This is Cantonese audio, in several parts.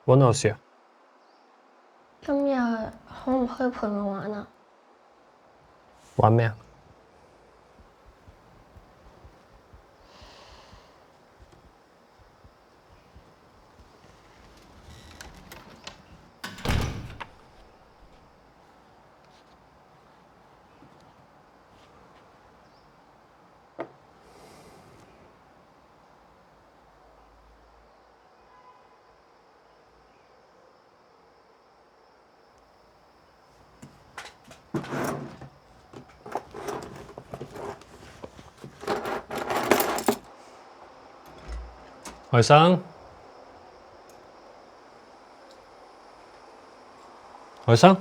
揾我事啊？今日可唔可以陪我玩啊？玩咩啊？海生，海生，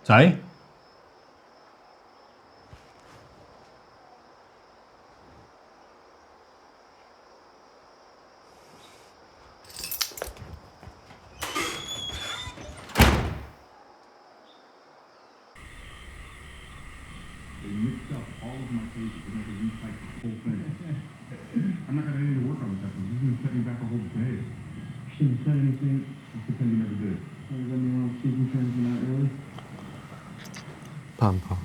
仔，I'm not gonna need to work on this after. This is gonna set me back a whole day. Shouldn't have said anything. I'll pretend you never did. Does that mean we're speaking terms from that early? 怕唔怕？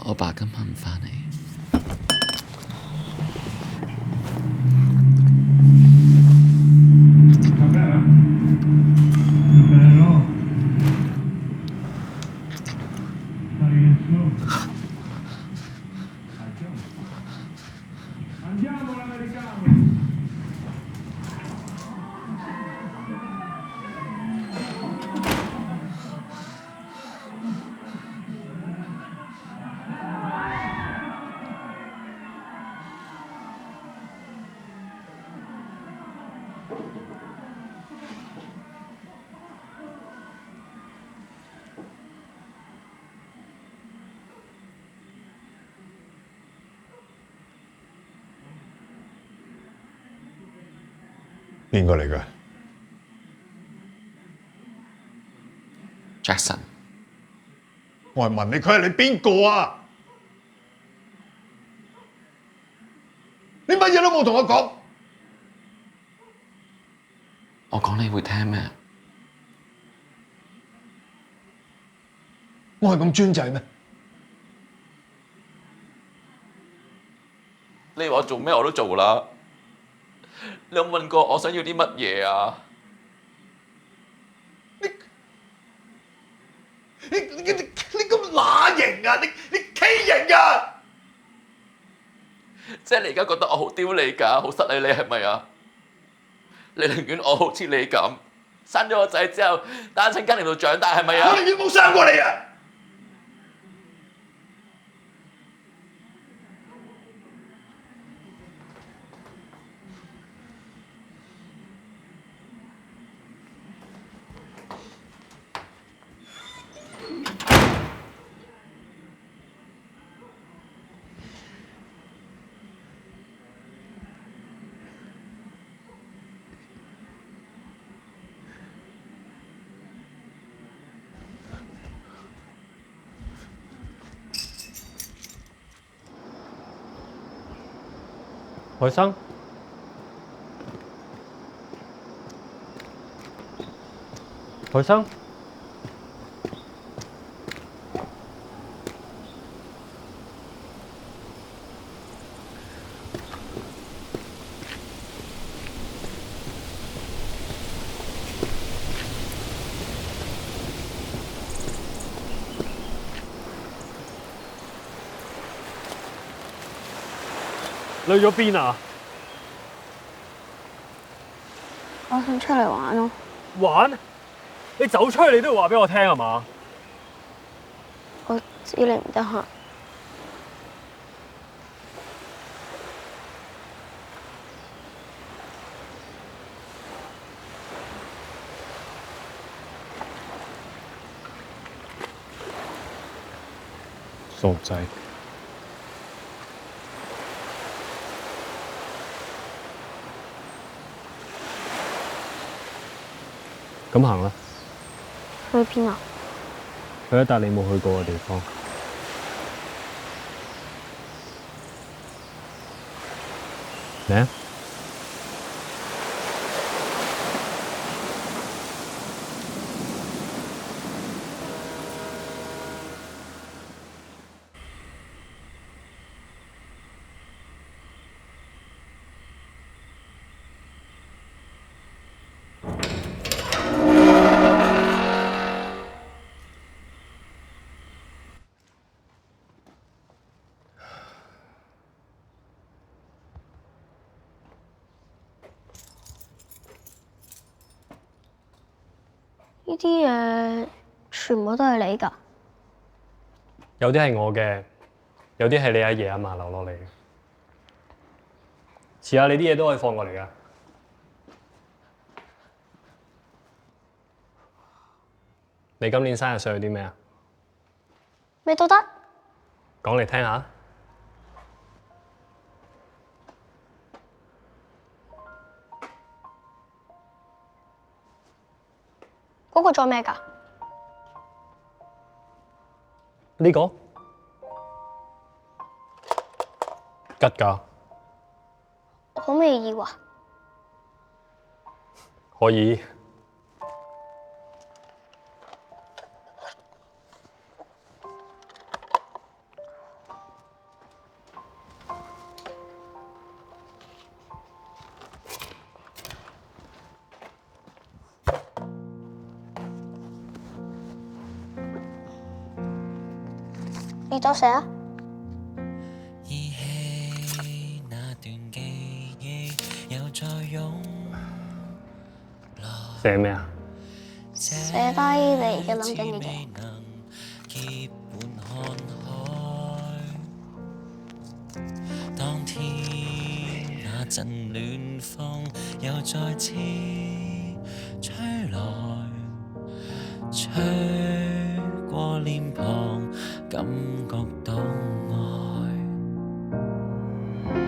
我爸今晚唔返嚟。Not bad, huh? Not bad at all. How do you get smoke? Andiamo l'americano!邊個嚟㗎？ Jackson，我係問你，佢係你邊個啊？你乜嘢都冇同我講。我講你會聽咩？我係咁專制咩？你話做咩我都做啦。你有問過我想要啲乜嘢啊？你咁乸型啊！你畸形啊！即係你而家覺得我好丟你㗎，好失禮你係咪啊？你寧願我好似你咁生咗個仔之後單親家庭度長大係咪啊？我寧願冇生過你啊！海生，海生，你去咗邊啊？我想出嚟玩咯。玩？你走出去你都要話俾我聽係嘛？我知你唔得閒。傻仔。咁行啦，去邊啊？去一笪你冇去過嘅地方。嚟啊！呢啲嘢全部都係你㗎？有啲係我嘅，有啲係你阿爺阿嫲留落嚟嘅。遲下你啲嘢都可以放過嚟㗎。你今年生日想要啲咩啊？咩都得。講嚟聽下。嗰個做咩㗎？呢個吉㗎，可唔可以要啊？可以。你多寫啊！依稀那段記憶又再湧來，寫咩啊？寫低你而家諗緊嘅嘢。未能結伴看海，當天那陣暖風又再次吹來，吹過臉龐，感覺到愛。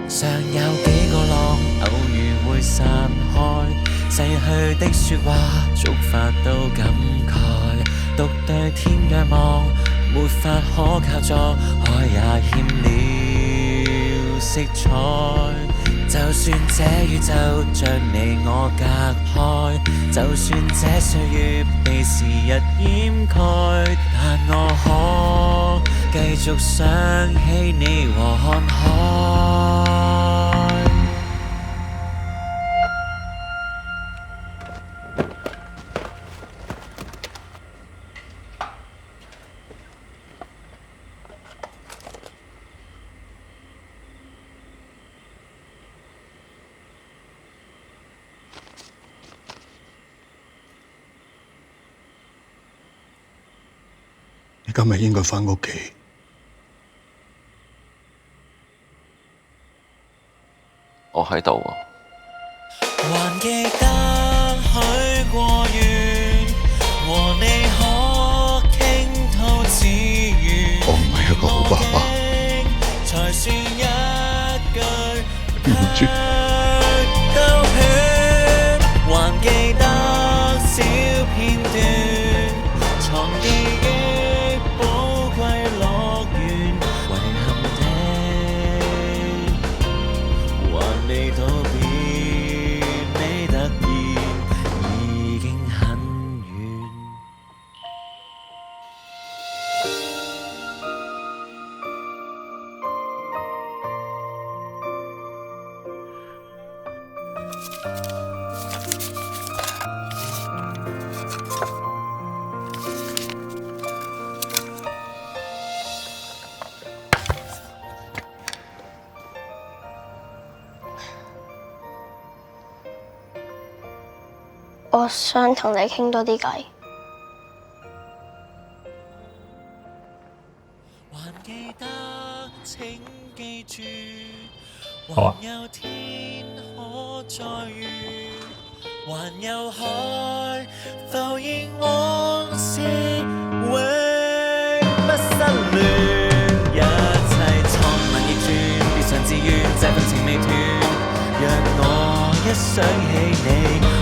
尚有幾個浪，偶遇會散開，逝去的説話，觸發到感慨。獨對天仰望，沒法可靠助，海也欠了色彩。就算這宇宙將你我隔開，就算這歲月被時日掩蓋，但我可繼續想起你和看海。你今日應該返屋企。我喺度啊！還記得許過願，和你可傾吐自願。我唔係一個好爸爸。才算一句對唔住。都勸，還記得小片段，藏記憶寶貴樂園，遺憾的還未道別，你突然已經很遠。我想同你傾多啲偈。還記得請記住，好啊還有天可再遇，還有海浮現往事，永不失聯。一切錯誤逆轉，別常自怨，這份情未斷。讓我一想起你，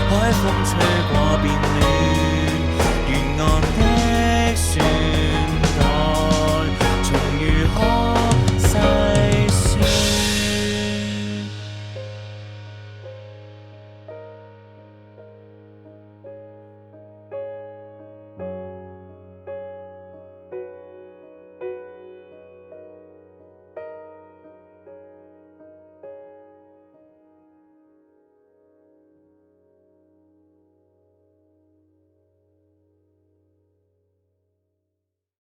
海風吹過變暖，沿岸的